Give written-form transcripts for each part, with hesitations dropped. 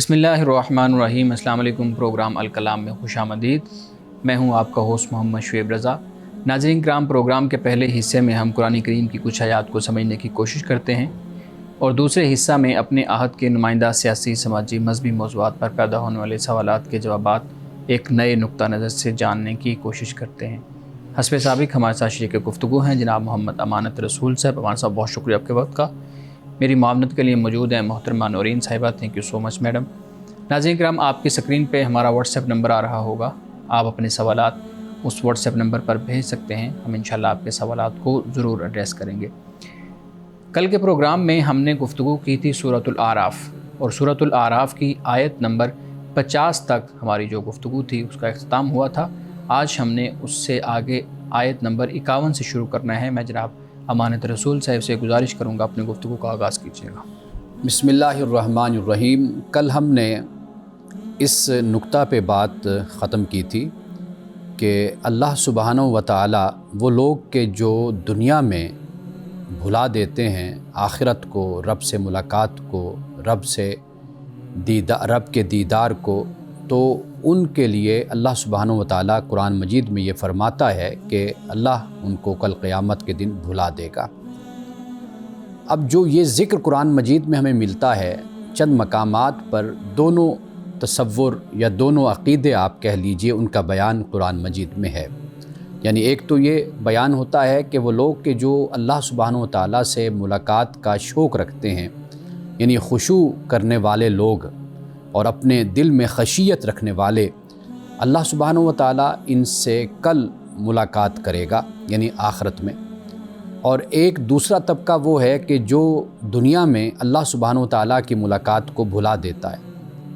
بسم اللہ الرحمن الرحیم۔ السلام علیکم۔ پروگرام الکلام میں خوش آمدید۔ میں ہوں آپ کا ہوسٹ محمد شعیب رضا۔ ناظرین کرام، پروگرام کے پہلے حصے میں ہم قرآن کریم کی کچھ آیات کو سمجھنے کی کوشش کرتے ہیں اور دوسرے حصہ میں اپنے عہد کے نمائندہ سیاسی، سماجی، مذہبی موضوعات پر پیدا ہونے والے سوالات کے جوابات ایک نئے نقطہ نظر سے جاننے کی کوشش کرتے ہیں۔ حسب سابق ہمارے ساتھ شریک گفتگو ہیں جناب محمد امانت رسول صاحب۔ امان صاحب، بہت شکریہ آپ کے وقت کا۔ میری معاونت کے لیے موجود ہیں محترمہ نورین صاحبہ۔ Thank you so much madam. ناظرین کرام، آپ کی سکرین پہ ہمارا واٹس ایپ نمبر آ رہا ہوگا، آپ اپنے سوالات اس واٹس ایپ نمبر پر بھیج سکتے ہیں۔ ہم انشاءاللہ آپ کے سوالات کو ضرور ایڈریس کریں گے۔ کل کے پروگرام میں ہم نے گفتگو کی تھی سورۃ الاعراف، اور سورۃ الاعراف کی آیت نمبر 50 تک ہماری جو گفتگو تھی اس کا اختتام ہوا تھا۔ آج ہم نے اس سے آگے آیت نمبر 51 سے شروع کرنا ہے۔ میں جناب امانت رسول صاحب سے گزارش کروں گا اپنی گفتگو کا آغاز کیجیے گا۔ بسم اللہ الرحمن الرحیم۔ کل ہم نے اس نقطہ پہ بات ختم کی تھی کہ اللہ سبحانہ و تعالی وہ لوگ کہ جو دنیا میں بھلا دیتے ہیں آخرت کو، رب سے ملاقات کو، رب کے دیدار کو، تو ان کے لیے اللہ سبحانہ و تعالی قرآن مجید میں یہ فرماتا ہے کہ اللہ ان کو کل قیامت کے دن بھلا دے گا۔ اب جو یہ ذکر قرآن مجید میں ہمیں ملتا ہے، چند مقامات پر دونوں تصور یا دونوں عقیدے آپ کہہ لیجئے ان کا بیان قرآن مجید میں ہے۔ یعنی ایک تو یہ بیان ہوتا ہے کہ وہ لوگ کہ جو اللہ سبحانہ و تعالیٰ سے ملاقات کا شوق رکھتے ہیں، یعنی خشوع کرنے والے لوگ اور اپنے دل میں خشیت رکھنے والے، اللہ سبحانہ و تعالیٰ ان سے کل ملاقات کرے گا، یعنی آخرت میں۔ اور ایک دوسرا طبقہ وہ ہے کہ جو دنیا میں اللہ سبحانہ و تعالیٰ کی ملاقات کو بھلا دیتا ہے،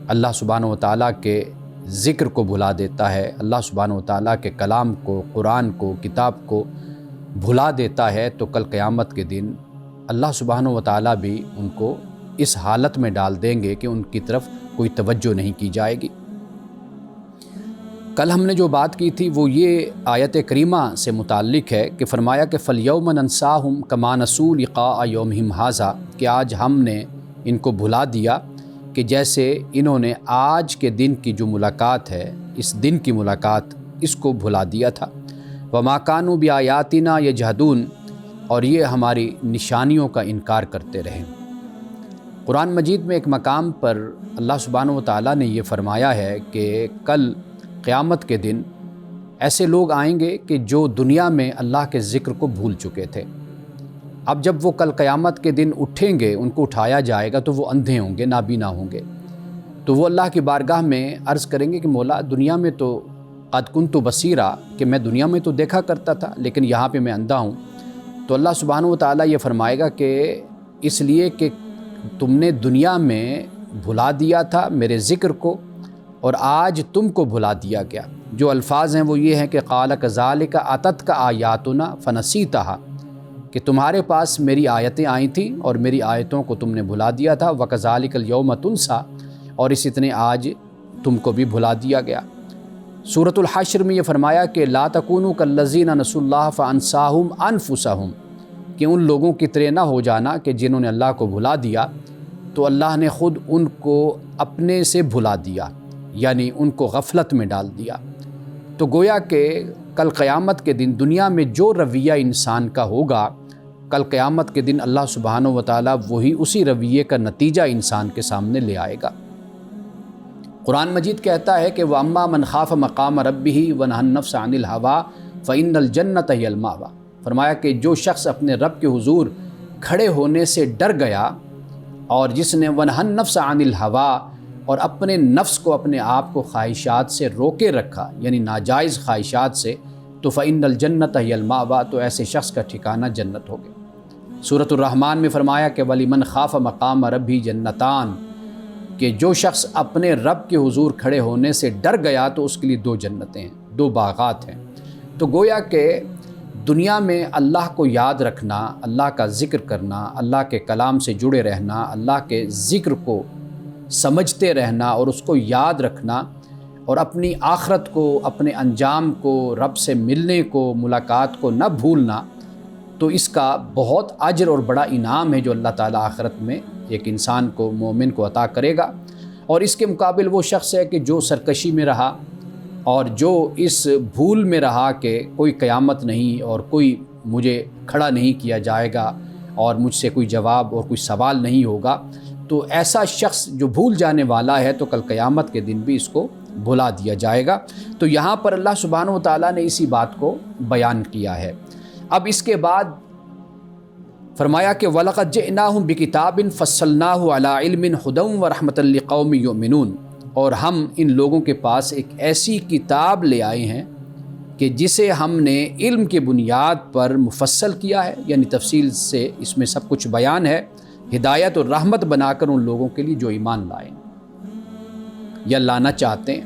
اللہ سبحانہ و تعالیٰ کے ذکر کو بھلا دیتا ہے، اللہ سبحانہ و تعالیٰ کے کلام کو، قرآن کو، کتاب کو بھلا دیتا ہے، تو کل قیامت کے دن اللہ سبحانہ و تعالیٰ بھی ان کو اس حالت میں ڈال دیں گے کہ ان کی طرف کوئی توجہ نہیں کی جائے گی۔ کل ہم نے جو بات کی تھی وہ یہ آیت کریمہ سے متعلق ہے کہ فرمایا کہ فَالْيَوْمَ نَنْسَاهُمْ كَمَا نَسُوا لِقَاءَ يَوْمِهِمْ هَذَا، کہ آج ہم نے ان کو بھلا دیا کہ جیسے انہوں نے آج کے دن کی جو ملاقات ہے، اس دن کی ملاقات، اس کو بھلا دیا تھا۔ وَمَا كَانُوا بِآيَاتِنَا يَجْحَدُونَ، اور یہ ہماری نشانیوں کا انکار کرتے رہے۔ قرآن مجید میں ایک مقام پر اللہ سبحانہ و تعالیٰ نے یہ فرمایا ہے کہ کل قیامت کے دن ایسے لوگ آئیں گے کہ جو دنیا میں اللہ کے ذکر کو بھول چکے تھے۔ اب جب وہ کل قیامت کے دن اٹھیں گے، ان کو اٹھایا جائے گا، تو وہ اندھے ہوں گے، نابینا ہوں گے۔ تو وہ اللہ کی بارگاہ میں عرض کریں گے کہ مولا، دنیا میں تو قد کنت بصیرا، کہ میں دنیا میں تو دیکھا کرتا تھا لیکن یہاں پہ میں اندھا ہوں۔ تو اللہ سبحانہ و تعالیٰ یہ فرمائے گا کہ اس لیے کہ تم نے دنیا میں بھلا دیا تھا میرے ذکر کو، اور آج تم کو بھلا دیا گیا۔ جو الفاظ ہیں وہ یہ ہیں کہ قال کذالک اتتک آیاتنا فنسیتها، کہ تمہارے پاس میری آیتیں آئی تھیں اور میری آیتوں کو تم نے بھلا دیا تھا۔ وکذالک الیوم تنسیٰ، اور اسی طرح آج تم کو بھی بھلا دیا گیا۔ سورۃ الحشر میں یہ فرمایا کہ لا تکونوا کالذین نسوا اللہ فانساہم انفسہم، کہ ان لوگوں کی طرح نہ ہو جانا کہ جنہوں نے اللہ کو بھلا دیا تو اللہ نے خود ان کو اپنے سے بھلا دیا، یعنی ان کو غفلت میں ڈال دیا۔ تو گویا کہ کل قیامت کے دن دنیا میں جو رویہ انسان کا ہوگا، کل قیامت کے دن اللہ سبحانہ و تعالیٰ وہی اسی رویے کا نتیجہ انسان کے سامنے لے آئے گا۔ قرآن مجید کہتا ہے کہ وَأَمَّا مَنْ خَافَ مَقَامَ رَبِّهِ وَنَهَى النَّفْسَ عَنِ الْهَوَىٰ فَإِنَّ الْجَنَّةَ هِيَ الْمَأْوَىٰ، فرمایا کہ جو شخص اپنے رب کے حضور کھڑے ہونے سے ڈر گیا، اور جس نے وَنَهَى النَّفْسَ عَنِ الْهَوَىٰ، اور اپنے نفس کو، اپنے آپ کو خواہشات سے روکے رکھا، یعنی ناجائز خواہشات سے، تو فَإِنَّ الْجَنَّةَ هِيَ الْمَأْوَىٰ، تو ایسے شخص کا ٹھکانہ جنت ہوگا۔ سورۃ الرحمن میں فرمایا کہ وَلِمَنْ خَافَ مَقَامَ رَبِّهِ جَنَّتَانِ، کہ جو شخص اپنے رب کے حضور کھڑے ہونے سے ڈر گیا تو اس کے لیے 2 جنتیں ہیں، 2 باغات ہیں۔ تو گویا کہ دنیا میں اللہ کو یاد رکھنا، اللہ کا ذکر کرنا، اللہ کے کلام سے جڑے رہنا، اللہ کے ذکر کو سمجھتے رہنا اور اس کو یاد رکھنا، اور اپنی آخرت کو، اپنے انجام کو، رب سے ملنے کو، ملاقات کو نہ بھولنا، تو اس کا بہت اجر اور بڑا انعام ہے جو اللہ تعالیٰ آخرت میں ایک انسان کو، مومن کو عطا کرے گا۔ اور اس کے مقابل وہ شخص ہے کہ جو سرکشی میں رہا اور جو اس بھول میں رہا کہ کوئی قیامت نہیں اور کوئی مجھے کھڑا نہیں کیا جائے گا اور مجھ سے کوئی جواب اور کوئی سوال نہیں ہوگا، تو ایسا شخص جو بھول جانے والا ہے تو کل قیامت کے دن بھی اس کو بھلا دیا جائے گا۔ تو یہاں پر اللہ سبحانہ و تعالیٰ نے اسی بات کو بیان کیا ہے۔ اب اس کے بعد فرمایا کہ وَلَقَدْ جِئْنَاهُمْ بِكِتَابٍ فَصَّلْنَاهُ عَلَىٰ عِلْمٍ هُدًى وَرَحْمَةً لِقَوْمٍ يُؤْمِنُونَ، اور ہم ان لوگوں کے پاس ایک ایسی کتاب لے آئے ہیں کہ جسے ہم نے علم کی بنیاد پر مفصل کیا ہے، یعنی تفصیل سے اس میں سب کچھ بیان ہے، ہدایت اور رحمت بنا کر ان لوگوں کے لیے جو ایمان لائیں یا لانا چاہتے ہیں۔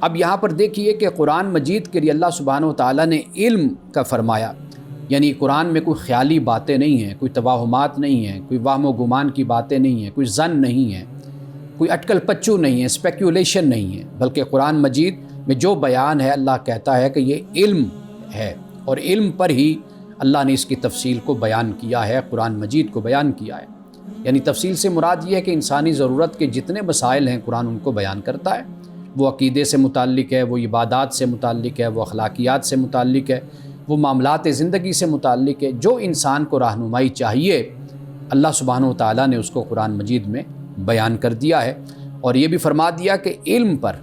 اب یہاں پر دیکھیے کہ قرآن مجید کے لیے اللہ سبحانہ و تعالیٰ نے علم کا فرمایا، یعنی قرآن میں کوئی خیالی باتیں نہیں ہیں، کوئی توہمات نہیں ہیں، کوئی وہم و گمان کی باتیں نہیں ہیں، کوئی ظن نہیں ہے، کوئی اٹکل پچو نہیں ہے، اسپیکولیشن نہیں ہے، بلکہ قرآن مجید میں جو بیان ہے اللہ کہتا ہے کہ یہ علم ہے، اور علم پر ہی اللہ نے اس کی تفصیل کو بیان کیا ہے، قرآن مجید کو بیان کیا ہے۔ یعنی تفصیل سے مراد یہ ہے کہ انسانی ضرورت کے جتنے مسائل ہیں قرآن ان کو بیان کرتا ہے، وہ عقیدے سے متعلق ہے، وہ عبادات سے متعلق ہے، وہ اخلاقیات سے متعلق ہے، وہ معاملات زندگی سے متعلق ہے، جو انسان کو رہنمائی چاہیے اللہ سبحانہ و تعالیٰ نے اس کو قرآن مجید میں بیان کر دیا ہے۔ اور یہ بھی فرما دیا کہ علم پر،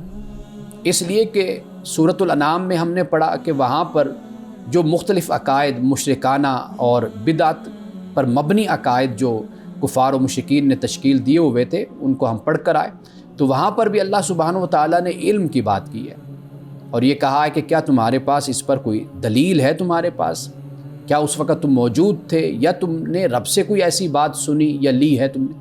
اس لیے کہ سورۃ الانعام میں ہم نے پڑھا کہ وہاں پر جو مختلف عقائد مشرکانہ اور بدعت پر مبنی عقائد جو کفار و مشرکین نے تشکیل دیے ہوئے تھے ان کو ہم پڑھ کر آئے، تو وہاں پر بھی اللہ سبحانہ و تعالیٰ نے علم کی بات کی ہے، اور یہ کہا ہے کہ کیا تمہارے پاس اس پر کوئی دلیل ہے؟ تمہارے پاس کیا اس وقت تم موجود تھے، یا تم نے رب سے کوئی ایسی بات سنی یا لی ہے تم نے؟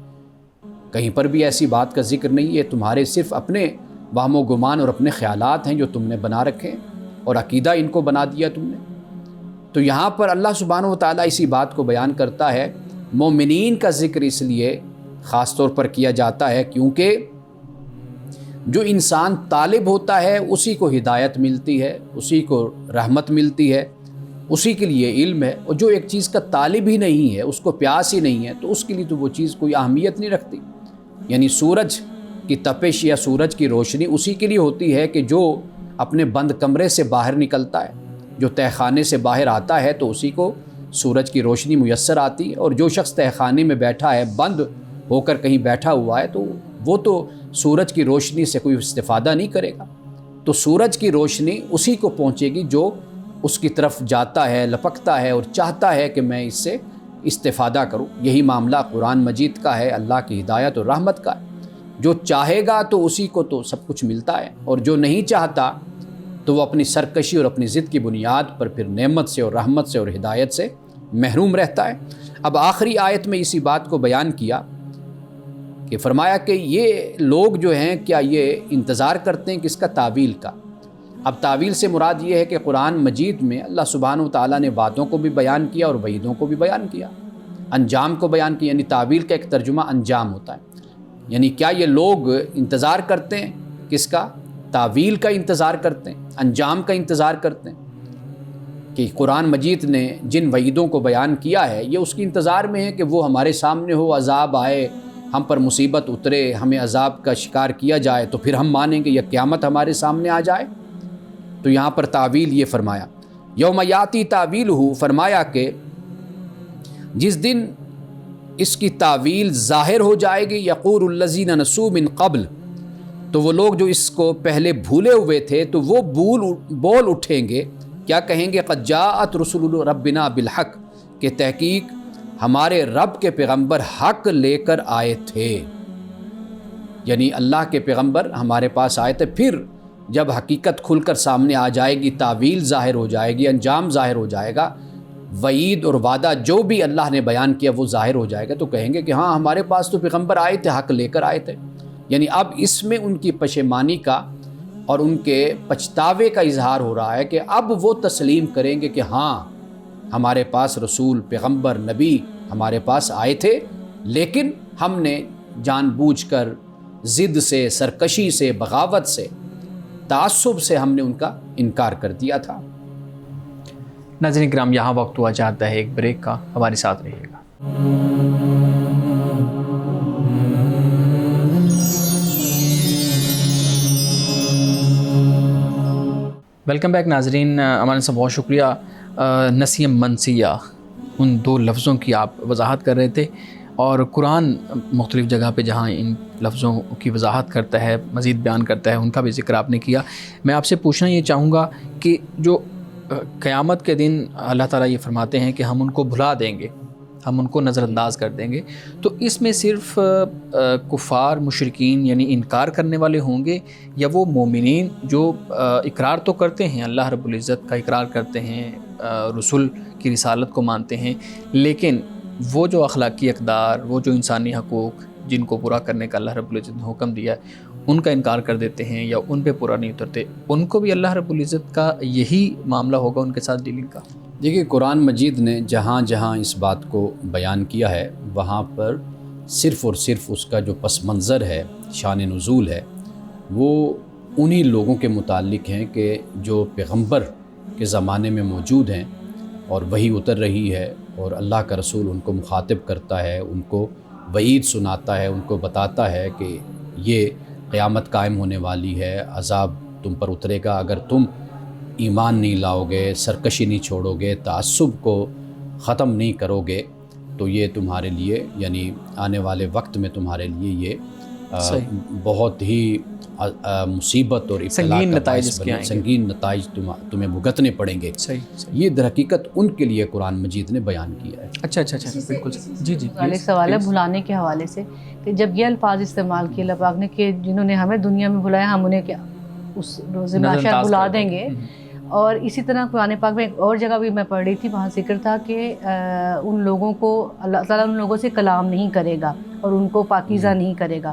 کہیں پر بھی ایسی بات کا ذکر نہیں ہے، تمہارے صرف اپنے وہم و گمان اور اپنے خیالات ہیں جو تم نے بنا رکھے ہیں، اور عقیدہ ان کو بنا دیا تم نے۔ تو یہاں پر اللہ سبحانہ و تعالیٰ اسی بات کو بیان کرتا ہے۔ مومنین کا ذکر اس لیے خاص طور پر کیا جاتا ہے کیونکہ جو انسان طالب ہوتا ہے اسی کو ہدایت ملتی ہے، اسی کو رحمت ملتی ہے، اسی کے لیے علم ہے، اور جو ایک چیز کا طالب ہی نہیں ہے، اس کو پیاس ہی نہیں ہے، تو اس کے لیے تو وہ چیز کوئی اہمیت نہیں رکھتی۔ یعنی سورج کی تپش یا سورج کی روشنی اسی کے لیے ہوتی ہے کہ جو اپنے بند کمرے سے باہر نکلتا ہے، جو تہہ خانے سے باہر آتا ہے تو اسی کو سورج کی روشنی میسر آتی ہے، اور جو شخص تہہ خانے میں بیٹھا ہے، بند ہو کر کہیں بیٹھا ہوا ہے، تو وہ تو سورج کی روشنی سے کوئی استفادہ نہیں کرے گا۔ تو سورج کی روشنی اسی کو پہنچے گی جو اس کی طرف جاتا ہے، لپکتا ہے اور چاہتا ہے کہ میں اس سے استفادہ کروں۔ یہی معاملہ قرآن مجید کا ہے، اللہ کی ہدایت اور رحمت کا ہے۔ جو چاہے گا تو اسی کو تو سب کچھ ملتا ہے، اور جو نہیں چاہتا تو وہ اپنی سرکشی اور اپنی ضد کی بنیاد پر پھر نعمت سے اور رحمت سے اور ہدایت سے محروم رہتا ہے۔ اب آخری آیت میں اسی بات کو بیان کیا کہ فرمایا کہ یہ لوگ جو ہیں کیا یہ انتظار کرتے ہیں کس کا؟ تعویل کا۔ اب تعویل سے مراد یہ ہے کہ قرآن مجید میں اللہ سبحانہ و تعالیٰ نے باتوں کو بھی بیان کیا اور وعیدوں کو بھی بیان کیا، انجام کو بیان کیا، یعنی تعویل کا ایک ترجمہ انجام ہوتا ہے۔ یعنی کیا یہ لوگ انتظار کرتے ہیں کس کا؟ تعویل کا انتظار کرتے ہیں، انجام کا انتظار کرتے ہیں، کہ قرآن مجید نے جن وعیدوں کو بیان کیا ہے یہ اس کی انتظار میں ہے کہ وہ ہمارے سامنے ہو، عذاب آئے، ہم پر مصیبت اترے، ہمیں عذاب کا شکار کیا جائے تو پھر ہم مانیں گے، یا قیامت ہمارے سامنے آ جائے۔ تو یہاں پر تعویل یہ فرمایا، یوم یاتی تعویلہ، فرمایا کہ جس دن اس کی تعویل ظاہر ہو جائے گی، یقول الذین نسوا من قبل، تو وہ لوگ جو اس کو پہلے بھولے ہوئے تھے تو وہ بول اٹھیں گے، کیا کہیں گے؟ قد جاءت رسل ربنا بالحق، کہ تحقیق ہمارے رب کے پیغمبر حق لے کر آئے تھے، یعنی اللہ کے پیغمبر ہمارے پاس آئے تھے۔ پھر جب حقیقت کھل کر سامنے آ جائے گی، تعویل ظاہر ہو جائے گی، انجام ظاہر ہو جائے گا، وعید اور وعدہ جو بھی اللہ نے بیان کیا وہ ظاہر ہو جائے گا، تو کہیں گے کہ ہاں ہمارے پاس تو پیغمبر آئے تھے، حق لے کر آئے تھے۔ یعنی اب اس میں ان کی پشیمانی کا اور ان کے پچھتاوے کا اظہار ہو رہا ہے کہ اب وہ تسلیم کریں گے کہ ہاں ہمارے پاس رسول، پیغمبر، نبی ہمارے پاس آئے تھے، لیکن ہم نے جان بوجھ کر ضد سے، سرکشی سے، بغاوت سے، تعصب سے ہم نے ان کا انکار کر دیا تھا۔ ناظرین کرام، یہاں وقت ہوا چاہتا ہے ایک بریک کا، ہمارے ساتھ رہیے گا۔ ویلکم بیک ناظرین. امان صاحب بہت شکریہ. نسیم منسیہ ان 2 لفظوں کی آپ وضاحت کر رہے تھے، اور قرآن مختلف جگہ پہ جہاں ان لفظوں کی وضاحت کرتا ہے، مزید بیان کرتا ہے، ان کا بھی ذکر آپ نے کیا. میں آپ سے پوچھنا یہ چاہوں گا کہ جو قیامت کے دن اللہ تعالیٰ یہ فرماتے ہیں کہ ہم ان کو بھلا دیں گے، ہم ان کو نظر انداز کر دیں گے، تو اس میں صرف کفار مشرکین یعنی انکار کرنے والے ہوں گے، یا وہ مومنین جو اقرار تو کرتے ہیں، اللہ رب العزت کا اقرار کرتے ہیں، رسول کی رسالت کو مانتے ہیں، لیکن وہ جو اخلاقی اقدار، وہ جو انسانی حقوق جن کو پورا کرنے کا اللہ رب العزت نے حکم دیا ہے، ان کا انکار کر دیتے ہیں یا ان پہ پورا نہیں اترتے، ان کو بھی اللہ رب العزت کا یہی معاملہ ہوگا ان کے ساتھ ڈیلنگ کا؟ دیکھیے، قرآن مجید نے جہاں جہاں اس بات کو بیان کیا ہے وہاں پر صرف اور صرف اس کا جو پس منظر ہے، شان نزول ہے، وہ انہی لوگوں کے متعلق ہیں کہ جو پیغمبر کے زمانے میں موجود ہیں اور وہی اتر رہی ہے، اور اللہ کا رسول ان کو مخاطب کرتا ہے، ان کو وعید سناتا ہے، ان کو بتاتا ہے کہ یہ قیامت قائم ہونے والی ہے، عذاب تم پر اترے گا اگر تم ایمان نہیں لاؤ گے، سرکشی نہیں چھوڑو گے، تعصب کو ختم نہیں کرو گے، تو یہ تمہارے لیے یعنی آنے والے وقت میں تمہارے لیے یہ بہت ہی مصیبت اور ابتلا کا باعث بنے، سنگین نتائج تمہیں بھگتنے پڑیں گے. یہ در حقیقت ان کے لیے قرآن مجید نے بیان کیا ہے. اچھا بالکل. جی ایک سوال ہے بھلانے کے حوالے سے، کہ جب یہ الفاظ استعمال کیے اللہ پاک نے کہ جنہوں نے ہمیں دنیا میں بھلایا ہم انہیں کیا اس روز محشر بھلا دیں گے. اور اسی طرح قرآن پاک میں ایک اور جگہ بھی میں پڑھ رہی تھی، وہاں ذکر تھا کہ ان لوگوں کو اللہ تعالیٰ ان لوگوں سے کلام نہیں کرے گا اور ان کو پاکیزہ نہیں کرے گا.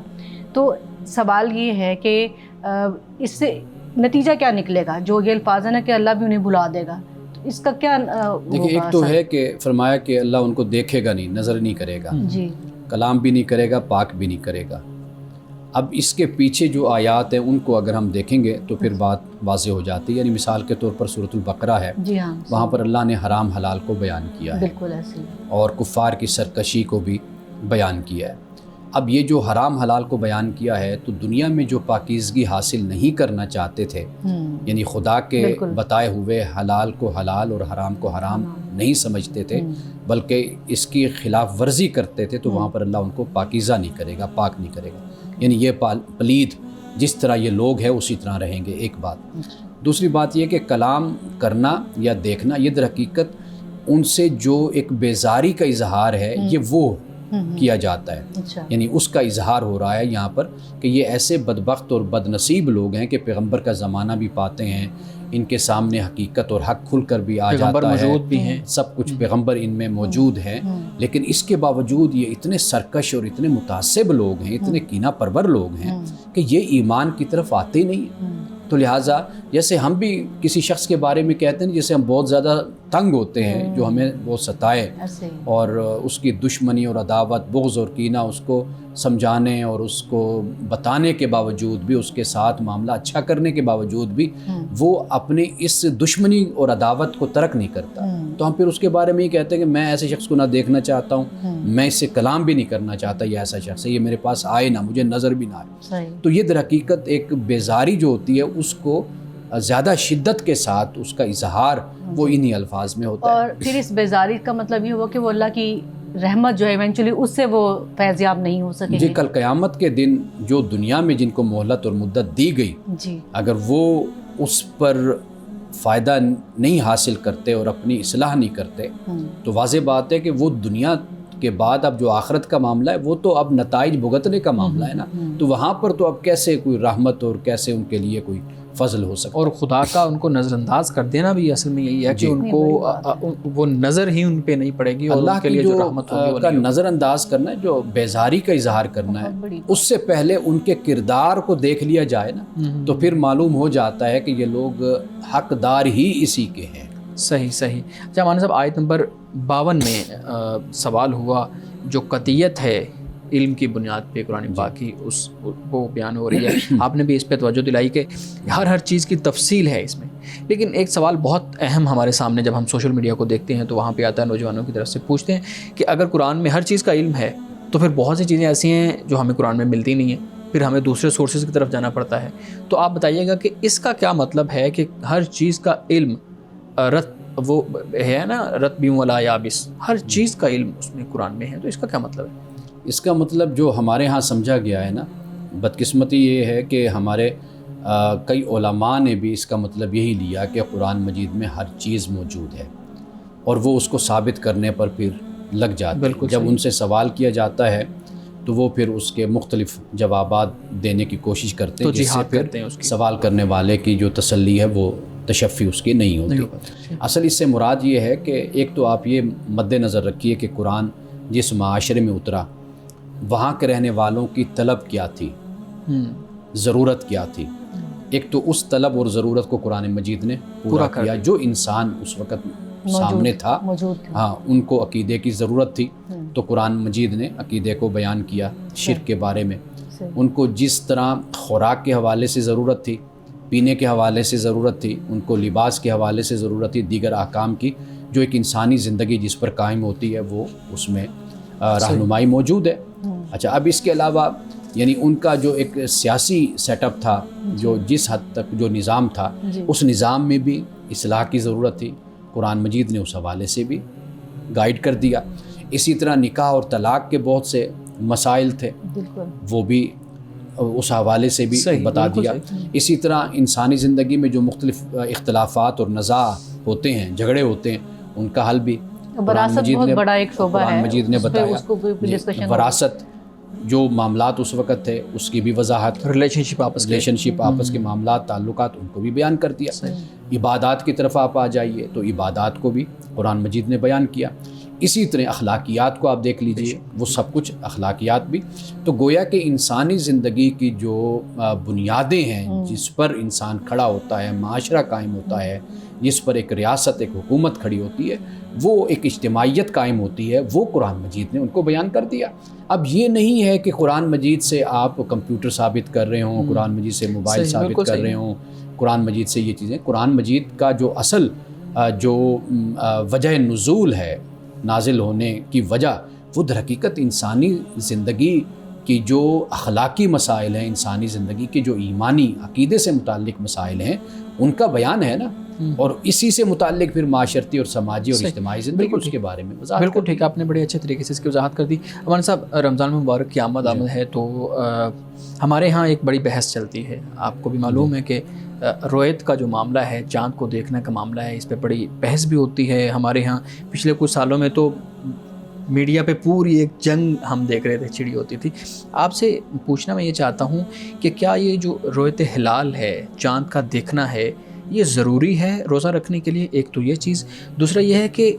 تو سوال یہ ہے کہ اس سے نتیجہ کیا نکلے گا؟ جو یہ الفاظ ہے نا کہ اللہ بھی انہیں بھلا دے گا، تو اس کا کیا دیکھیے، ایک تو ہے کہ فرمایا کہ اللہ ان کو دیکھے گا نہیں، نظر نہیں کرے گا، جی، کلام بھی نہیں کرے گا، پاک بھی نہیں کرے گا. اب اس کے پیچھے جو آیات ہیں ان کو اگر ہم دیکھیں گے تو پھر بات واضح ہو جاتی ہے. یعنی مثال کے طور پر سورۃ البقرہ ہے، جی ہاں، وہاں پر اللہ نے حرام حلال کو بیان کیا ہے، بالکل ایسے ہی، اور کفار کی سرکشی کو بھی بیان کیا ہے. اب یہ جو حرام حلال کو بیان کیا ہے تو دنیا میں جو پاکیزگی حاصل نہیں کرنا چاہتے تھے، یعنی خدا کے بتائے ہوئے حلال کو حلال اور حرام کو حرام نہیں سمجھتے تھے بلکہ اس کی خلاف ورزی کرتے تھے، تو وہاں پر اللہ ان کو پاکیزہ نہیں کرے گا، پاک نہیں کرے گا. یعنی یہ پلید جس طرح یہ لوگ ہیں اسی طرح رہیں گے. ایک بات. دوسری بات یہ کہ کلام کرنا یا دیکھنا یہ در حقیقت ان سے جو ایک بیزاری کا اظہار ہے یہ وہ کیا جاتا ہے. یعنی اس کا اظہار ہو رہا ہے یہاں پر کہ یہ ایسے بدبخت اور بد نصیب لوگ ہیں کہ پیغمبر کا زمانہ بھی پاتے ہیں، ان کے سامنے حقیقت اور حق کھل کر بھی آ جاتا ہے، سب کچھ پیغمبر ان میں موجود ہیں، لیکن اس کے باوجود یہ اتنے سرکش اور اتنے متعصب لوگ ہیں، اتنے کینہ پرور لوگ ہیں کہ یہ ایمان کی طرف آتے نہیں. تو لہٰذا جیسے ہم بھی کسی شخص کے بارے میں کہتے ہیں، جیسے ہم بہت زیادہ تنگ ہوتے ہیں جو ہمیں وہ ستائے، اور اس کی دشمنی اور عداوت، بغض اور کینہ اس کو سمجھانے اور اس کو بتانے کے باوجود بھی، اس کے ساتھ معاملہ اچھا کرنے کے باوجود بھی وہ اپنی اس دشمنی اور عداوت کو ترک نہیں کرتا. تو ہم پھر اس کے بارے میں ہی کہتے ہیں کہ میں ایسے شخص کو نہ دیکھنا چاہتا ہوں، میں اس سے کلام بھی نہیں کرنا چاہتا، یہ ایسا شخص ہے، یہ میرے پاس آئے نہ، مجھے نظر بھی نہ آئے. تو یہ در حقیقت ایک بیزاری جو ہوتی ہے اس کو زیادہ شدت کے ساتھ اس کا اظہار وہ انہی الفاظ میں ہوتا ہے. اور پھر اس بیزاری کا مطلب یہ ہوا کہ وہ اللہ کی رحمت جو ہے ایونچولی اس سے وہ فیضیاب نہیں ہو سکے. جی، کل قیامت کے دن جو دنیا میں جن کو مہلت اور مدت دی گئی، جی، اگر وہ اس پر فائدہ نہیں حاصل کرتے اور اپنی اصلاح نہیں کرتے تو واضح بات ہے کہ وہ دنیا کے بعد اب جو آخرت کا معاملہ ہے وہ تو اب نتائج بھگتنے کا معاملہ ہے نا. تو وہاں پر تو اب کیسے کوئی رحمت اور کیسے ان کے لیے کوئی فضل ہو سکتا. اور خدا کا ان کو نظر انداز کر دینا بھی اصل میں یہی ہے کہ ان کو وہ نظر ہی ان پہ نہیں پڑے گی، اور اللہ کے لیے جو رحمت ہوگی کا نظر انداز کرنا ہے، جو بیزاری کا اظہار کرنا ہے، اس سے پہلے ان کے کردار کو دیکھ لیا جائے نا تو پھر معلوم ہو جاتا ہے کہ یہ لوگ حقدار ہی اسی کے ہیں. صحیح. اچھا مولانا صاحب، آیت نمبر 52 میں سوال ہوا جو قطعیت ہے علم کی بنیاد پہ قرآن پاک کی، اس وہ بیان ہو رہی ہے. آپ نے بھی اس پہ توجہ دلائی کہ ہر چیز کی تفصیل ہے اس میں. لیکن ایک سوال بہت اہم ہمارے سامنے جب ہم سوشل میڈیا کو دیکھتے ہیں تو وہاں پہ آتا ہے، نوجوانوں کی طرف سے پوچھتے ہیں کہ اگر قرآن میں ہر چیز کا علم ہے تو پھر بہت سی چیزیں ایسی ہیں جو ہمیں قرآن میں ملتی نہیں ہیں، پھر ہمیں دوسرے سورسز کی طرف جانا پڑتا ہے. تو آپ بتائیے گا کہ اس کا کیا مطلب ہے کہ ہر چیز کا علم وہ ہے نا رتبی ولا یابس، ہر چیز کا علم اس میں قرآن میں ہے، تو اس کا کیا مطلب ہے؟ اس کا مطلب جو ہمارے ہاں سمجھا گیا ہے نا، بدقسمتی یہ ہے کہ ہمارے کئی علماء نے بھی اس کا مطلب یہی لیا کہ قرآن مجید میں ہر چیز موجود ہے، اور وہ اس کو ثابت کرنے پر پھر لگ جاتے ہیں. جب ان سے سوال کیا جاتا ہے تو وہ پھر اس کے مختلف جوابات دینے کی کوشش کرتے ہیں، جس سے پھر سوال کرنے والے کی جو تسلی ہے وہ تشفی اس کی نہیں ہوتی. اصل اس سے مراد یہ ہے کہ ایک تو آپ یہ مد نظر رکھیے کہ قرآن جس معاشرے میں اترا وہاں کے رہنے والوں کی طلب کیا تھی، ضرورت کیا تھی. ایک تو اس طلب اور ضرورت کو قرآن مجید نے پورا کیا. جو انسان اس وقت سامنے تھا، ہاں، ان کو عقیدے کی ضرورت تھی تو قرآن مجید نے عقیدے کو بیان کیا. شرک کے بارے میں ان کو جس طرح خوراک کے حوالے سے ضرورت تھی، پینے کے حوالے سے ضرورت تھی، ان کو لباس کے حوالے سے ضرورت تھی، دیگر احکام کی جو ایک انسانی زندگی جس پر قائم ہوتی ہے وہ اس میں رہنمائی موجود ہے. اچھا، اب اس کے علاوہ یعنی ان کا جو ایک سیاسی سیٹ اپ تھا، جو جس حد تک جو نظام تھا، اس نظام میں بھی اصلاح کی ضرورت تھی. قرآن مجید نے اس حوالے سے بھی گائیڈ کر دیا. اسی طرح نکاح اور طلاق کے بہت سے مسائل تھے، وہ بھی اس حوالے سے بھی بتا دیا. اسی طرح انسانی زندگی میں جو مختلف اختلافات اور نزاع ہوتے ہیں، جھگڑے ہوتے ہیں، ان کا حل بھی قرآن مجید نے بتایا. وراثت جو معاملات اس وقت تھے اس کی بھی وضاحت، ریلیشن شپ آپس کے معاملات، تعلقات، ان کو بھی بیان کر دیا. عبادات کی طرف آپ آ جائیے تو عبادات کو بھی قرآن مجید نے بیان کیا. اسی طرح اخلاقیات کو آپ دیکھ لیجئے، وہ سب کچھ اخلاقیات بھی. تو گویا کہ انسانی زندگی کی جو بنیادیں ہیں جس پر انسان کھڑا ہوتا ہے، معاشرہ قائم ہوتا ہے، جس پر ایک ریاست، ایک حکومت کھڑی ہوتی ہے، وہ ایک اجتماعیت قائم ہوتی ہے، وہ قرآن مجید نے ان کو بیان کر دیا. اب یہ نہیں ہے کہ قرآن مجید سے آپ کمپیوٹر ثابت کر رہے ہوں، قرآن مجید سے موبائل ثابت کر رہے ہوں، قرآن مجید سے یہ چیزیں. قرآن مجید کا جو اصل جو وجہ نزول ہے، نازل ہونے کی وجہ، وہ در حقیقت انسانی زندگی کی جو اخلاقی مسائل ہیں، انسانی زندگی کے جو ایمانی عقیدے سے متعلق مسائل ہیں، ان کا بیان ہے نا. اور اسی سے متعلق پھر معاشرتی اور سماجی اور اجتماعی زندگی اس کے بارے میں وضاحت. بالکل ٹھیک ہے، آپ نے بڑے اچھے طریقے سے اس کی وضاحت کر دی. مولانا صاحب، رمضان مبارک کی آمد ہے تو ہمارے ہاں ایک بڑی بحث چلتی ہے. آپ کو بھی معلوم ہے کہ رویت کا جو معاملہ ہے، چاند کو دیکھنے کا معاملہ ہے، اس پہ بڑی بحث بھی ہوتی ہے. ہمارے ہاں پچھلے کچھ سالوں میں تو میڈیا پہ پوری ایک جنگ ہم دیکھ رہے تھے چھڑی ہوتی تھی. آپ سے پوچھنا میں یہ چاہتا ہوں کہ کیا یہ جو رویت ہلال ہے، چاند کا دیکھنا ہے، یہ ضروری ہے روزہ رکھنے کے لیے؟ ایک تو یہ چیز. دوسرا یہ ہے کہ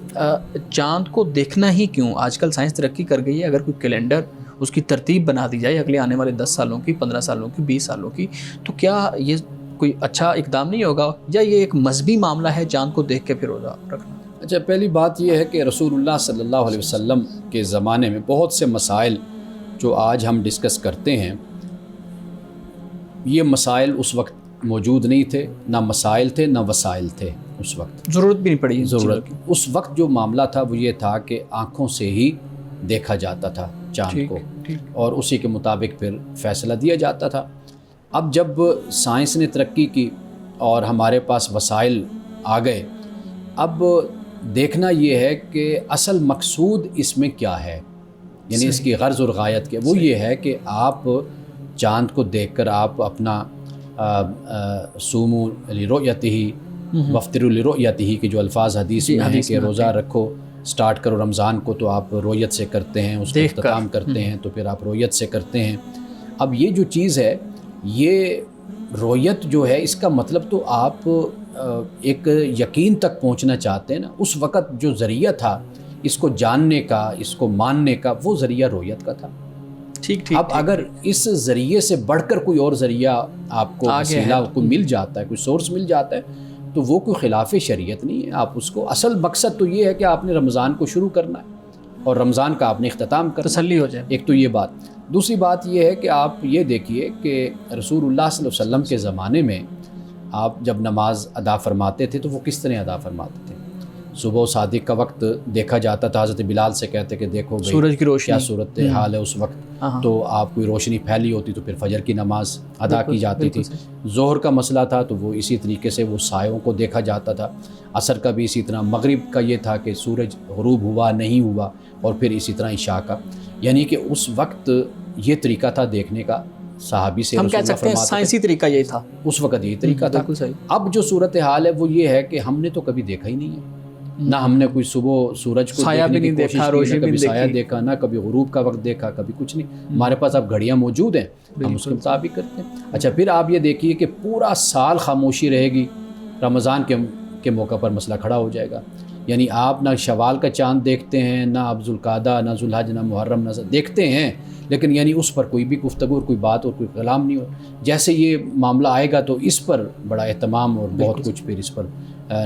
چاند کو دیکھنا ہی کیوں؟ آج کل سائنس ترقی کر گئی ہے، اگر کوئی کیلنڈر اس کی ترتیب بنا دی جائے اگلے آنے والے 10 سالوں کی، 15 سالوں کی، 20 سالوں کی، تو کیا یہ کوئی اچھا اقدام نہیں ہوگا، یا یہ ایک مذہبی معاملہ ہے چاند کو دیکھ کے پھر روزہ رکھنا؟ اچھا، پہلی بات یہ ہے کہ رسول اللہ صلی اللہ علیہ وسلم کے زمانے میں بہت سے مسائل جو آج ہم ڈسکس کرتے ہیں، یہ مسائل اس وقت موجود نہیں تھے. نہ مسائل تھے، نہ وسائل تھے. اس وقت ضرورت بھی نہیں پڑی. ضرورت اس وقت جو معاملہ تھا وہ یہ تھا کہ آنکھوں سے ہی دیکھا جاتا تھا چاند کو، اور اسی کے مطابق پھر فیصلہ دیا جاتا تھا. اب جب سائنس نے ترقی کی اور ہمارے پاس وسائل آ گئے، اب دیکھنا یہ ہے کہ اصل مقصود اس میں کیا ہے، یعنی اس کی غرض اور غایت کیا. وہ یہ ہے کہ آپ چاند کو دیکھ کر آپ اپنا سومو لرؤیتہ وافطروا لرؤیتہ کے جو الفاظ حدیث میں ہیں کہ روزہ رکھو، سٹارٹ کرو رمضان کو تو آپ رویت سے کرتے ہیں، اس کو اختتام کرتے ہیں تو پھر آپ رویت سے کرتے ہیں. اب یہ جو چیز ہے، یہ رویت جو ہے، اس کا مطلب تو آپ ایک یقین تک پہنچنا چاہتے ہیں نا. اس وقت جو ذریعہ تھا اس کو جاننے کا، اس کو ماننے کا، وہ ذریعہ رویت کا تھا. اب اگر اس ذریعے سے بڑھ کر کوئی اور ذریعہ آپ کو وسیلہ کو مل جاتا ہے، کوئی سورس مل جاتا ہے، تو وہ کوئی خلاف شریعت نہیں ہے. آپ اس کو، اصل مقصد تو یہ ہے کہ آپ نے رمضان کو شروع کرنا ہے اور رمضان کا آپ نے اختتام کرنا، تسلی ہو جائے. ایک تو یہ بات. دوسری بات یہ ہے کہ آپ یہ دیکھیے کہ رسول اللہ صلی اللہ علیہ وسلم کے زمانے میں آپ جب نماز ادا فرماتے تھے تو وہ کس طرح ادا فرماتے تھے؟ صبح و صادق کا وقت دیکھا جاتا تھا، حضرت بلال سے کہتے کہ دیکھو بھائی سورج کی روشنی کیا صورت حال ہے اس وقت، تو آپ کوئی روشنی پھیلی ہوتی تو پھر فجر کی نماز ادا کی جاتی تھی۔ ظہر کا مسئلہ تھا تو وہ اسی طریقے سے وہ سایوں کو دیکھا جاتا تھا، عصر کا بھی اسی طرح، مغرب کا یہ تھا کہ سورج غروب ہوا نہیں ہوا، اور پھر اسی طرح عشاء کا، یعنی کہ اس وقت یہ طریقہ تھا دیکھنے کا۔ صحابی سے ہم کہہ سکتے ہیں سائنسی طریقہ یہی تھا اس وقت، یہ طریقہ تھا۔ اب جو صورتحال ہے وہ یہ ہے کہ ہم نے تو کبھی دیکھا ہی نہیں ہے، نہ ہم نے کوئی صبح سورج کو دیکھنے کی کوشش کی، نہ کبھی سایہ دیکھا، نہ کبھی غروب کا وقت دیکھا، کبھی کچھ نہیں۔ ہمارے پاس اب گھڑیاں موجود ہیں، ہم اس کے مطابق کرتے ہیں۔ اچھا، پھر آپ یہ دیکھیے کہ پورا سال خاموشی رہے گی، رمضان کے موقع پر مسئلہ کھڑا ہو جائے گا، یعنی آپ نہ شوال کا چاند دیکھتے ہیں، نہ اب ذوالقعدہ، نہ ذوالحج، نہ محرم، نہ دیکھتے ہیں، لیکن یعنی اس پر کوئی بھی گفتگو اور کوئی بات اور کوئی کلام نہیں ہو۔ جیسے یہ معاملہ آئے گا تو اس پر بڑا اہتمام اور بہت کچھ پھر اس پر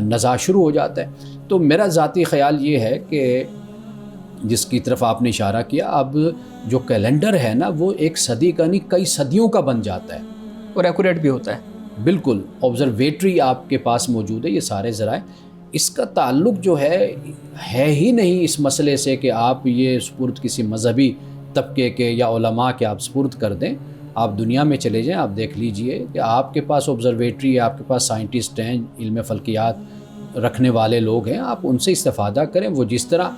نزاع شروع ہو جاتا ہے۔ تو میرا ذاتی خیال یہ ہے کہ جس کی طرف آپ نے اشارہ کیا، اب جو کیلنڈر ہے نا وہ ایک صدی کا نہیں کئی صدیوں کا بن جاتا ہے، اور ایکوریٹ بھی ہوتا ہے۔ بالکل آبزرویٹری آپ کے پاس موجود ہے، یہ سارے ذرائع، اس کا تعلق جو ہے ہی نہیں اس مسئلے سے کہ آپ یہ سپرد کسی مذہبی طبقے کے یا علماء کے آپ سپرد کر دیں۔ آپ دنیا میں چلے جائیں، آپ دیکھ لیجئے کہ آپ کے پاس آبزرویٹری ہے، آپ کے پاس سائنٹسٹ ہیں، علم فلکیات رکھنے والے لوگ ہیں، آپ ان سے استفادہ کریں۔ وہ جس طرح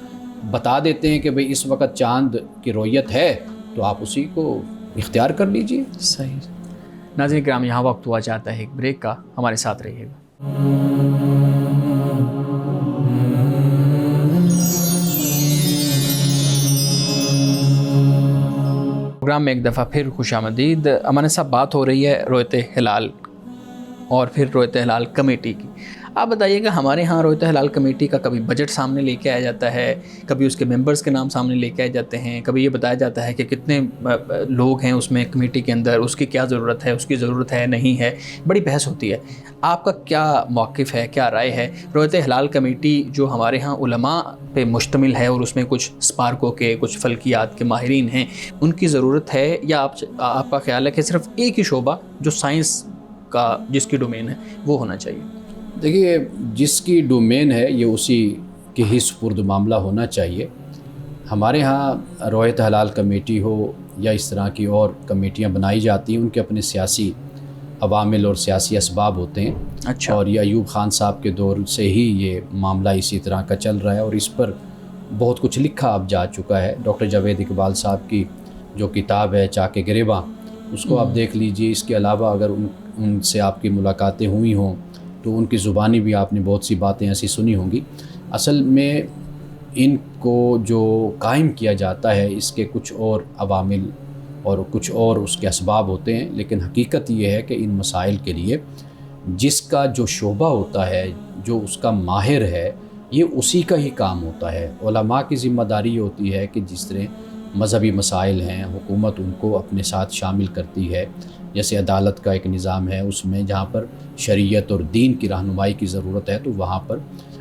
بتا دیتے ہیں کہ بھئی اس وقت چاند کی رؤیت ہے تو آپ اسی کو اختیار کر لیجئے۔ صحیح۔ ناظرین کرام، یہاں وقت ہوا چاہتا ہے ایک بریک کا، ہمارے ساتھ رہیے گا۔ پروگرام میں ایک دفعہ پھر خوش آمدید۔ امان صاحب، بات ہو رہی ہے رویت ہلال اور پھر رویت ہلال کمیٹی کی۔ آپ بتائیے کہ ہمارے ہاں رویت ہلال کمیٹی کا کبھی بجٹ سامنے لے کے آیا جاتا ہے، کبھی اس کے ممبرز کے نام سامنے لے کے آئے جاتے ہیں، کبھی یہ بتایا جاتا ہے کہ کتنے لوگ ہیں اس میں کمیٹی کے اندر، اس کی کیا ضرورت ہے، اس کی ضرورت ہے نہیں ہے، بڑی بحث ہوتی ہے۔ آپ کا کیا موقف ہے، کیا رائے ہے؟ رویت ہلال کمیٹی جو ہمارے ہاں علماء پہ مشتمل ہے اور اس میں کچھ اسپارکو کے، کچھ فلکیات کے ماہرین ہیں، ان کی ضرورت ہے، یا آپ کا خیال ہے کہ صرف ایک ہی شعبہ جو سائنس کا جس کی ڈومین ہے وہ ہونا چاہیے؟ دیکھیے، جس کی ڈومین ہے یہ اسی کے ہی سپرد معاملہ ہونا چاہیے۔ ہمارے ہاں رویت ہلال کمیٹی ہو یا اس طرح کی اور کمیٹیاں بنائی جاتی ہیں، ان کے اپنے سیاسی عوامل اور سیاسی اسباب ہوتے ہیں۔ اچھا۔ اور یہ ایوب خان صاحب کے دور سے ہی یہ معاملہ اسی طرح کا چل رہا ہے، اور اس پر بہت کچھ لکھا اب جا چکا ہے۔ ڈاکٹر جاوید اقبال صاحب کی جو کتاب ہے چاک گریباں، اس کو آپ دیکھ لیجئے۔ اس کے علاوہ اگر ان سے آپ کی ملاقاتیں ہوئی ہوں تو ان کی زبانی بھی آپ نے بہت سی باتیں ایسی سنی ہوں گی۔ اصل میں ان کو جو قائم کیا جاتا ہے اس کے کچھ اور عوامل اور کچھ اور اس کے اسباب ہوتے ہیں، لیکن حقیقت یہ ہے کہ ان مسائل کے لیے جس کا جو شعبہ ہوتا ہے، جو اس کا ماہر ہے، یہ اسی کا ہی کام ہوتا ہے۔ علماء کی ذمہ داری ہوتی ہے کہ جس طرح مذہبی مسائل ہیں، حکومت ان کو اپنے ساتھ شامل کرتی ہے، جیسے عدالت کا ایک نظام ہے، اس میں جہاں پر شریعت اور دین کی رہنمائی کی ضرورت ہے تو وہاں پر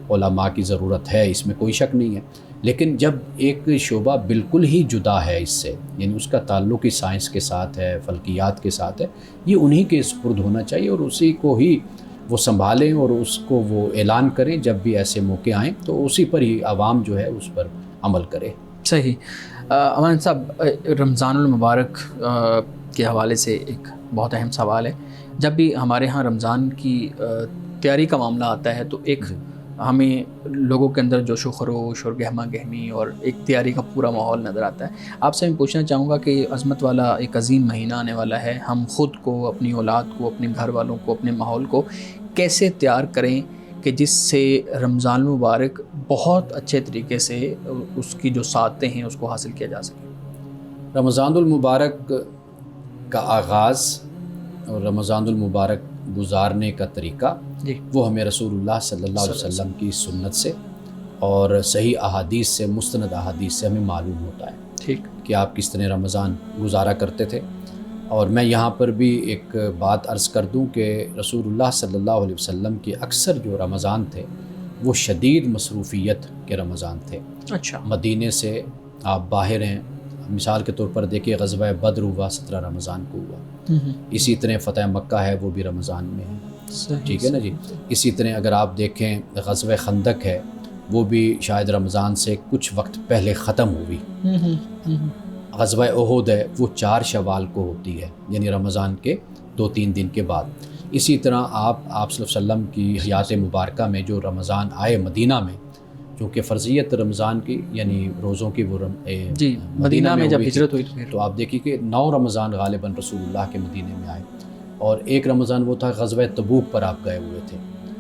علماء کی ضرورت ہے، اس میں کوئی شک نہیں ہے۔ لیکن جب ایک شعبہ بالکل ہی جدا ہے اس سے، یعنی اس کا تعلق ہی سائنس کے ساتھ ہے، فلکیات کے ساتھ ہے، یہ انہی کے سپرد ہونا چاہیے، اور اسی کو ہی وہ سنبھالیں اور اس کو وہ اعلان کریں جب بھی ایسے موقع آئیں، تو اسی پر ہی عوام جو ہے اس پر عمل کرے۔ صحیح۔ امان صاحب، رمضان المبارک کے حوالے سے ایک بہت اہم سوال ہے۔ جب بھی ہمارے ہاں رمضان کی تیاری کا معاملہ آتا ہے تو ایک ہمیں لوگوں کے اندر جوش و خروش اور گہما گہمی اور ایک تیاری کا پورا ماحول نظر آتا ہے۔ آپ سے میں پوچھنا چاہوں گا کہ عظمت والا ایک عظیم مہینہ آنے والا ہے، ہم خود کو، اپنی اولاد کو، اپنے گھر والوں کو، اپنے ماحول کو کیسے تیار کریں کہ جس سے رمضان المبارک بہت اچھے طریقے سے اس کی جو سعادتیں ہیں اس کو حاصل کیا جا سکے؟ رمضان المبارک کا آغاز اور رمضان المبارک گزارنے کا طریقہ جی، وہ ہمیں رسول اللہ صلی اللہ علیہ وسلم کی سنت سے اور صحیح احادیث سے، مستند احادیث سے ہمیں معلوم ہوتا ہے ٹھیک کہ آپ کس طرح رمضان گزارا کرتے تھے۔ اور میں یہاں پر بھی ایک بات عرض کر دوں کہ رسول اللہ صلی اللہ علیہ وسلم کے اکثر جو رمضان تھے وہ شدید مصروفیت کے رمضان تھے۔ اچھا۔ مدینے سے آپ باہر ہیں، مثال کے طور پر دیکھیے غزوہ بدر ہوا 17 رمضان کو ہوا، اسی طرح فتح مکہ ہے وہ بھی رمضان میں ہے، ٹھیک ہے نا جی۔ اسی طرح اگر آپ دیکھیں غزوہ خندق ہے وہ بھی شاید رمضان سے کچھ وقت پہلے ختم ہوئی. غزوہ احد ہے وہ 4 شوال کو ہوتی ہے، یعنی رمضان کے 2-3 دن کے بعد. اسی طرح آپ صلی اللہ علیہ وسلم کی حیات مبارکہ میں جو رمضان آئے مدینہ میں، چونکہ فرضیت رمضان کی یعنی روزوں کی وہ مدینہ میں جب ہجرت ہوئی تو آپ دیکھیے کہ 9 رمضان غالباً رسول اللہ کے مدینے میں آئے، اور ایک رمضان وہ تھا غزوہ تبوک پر آپ گئے ہوئے تھے.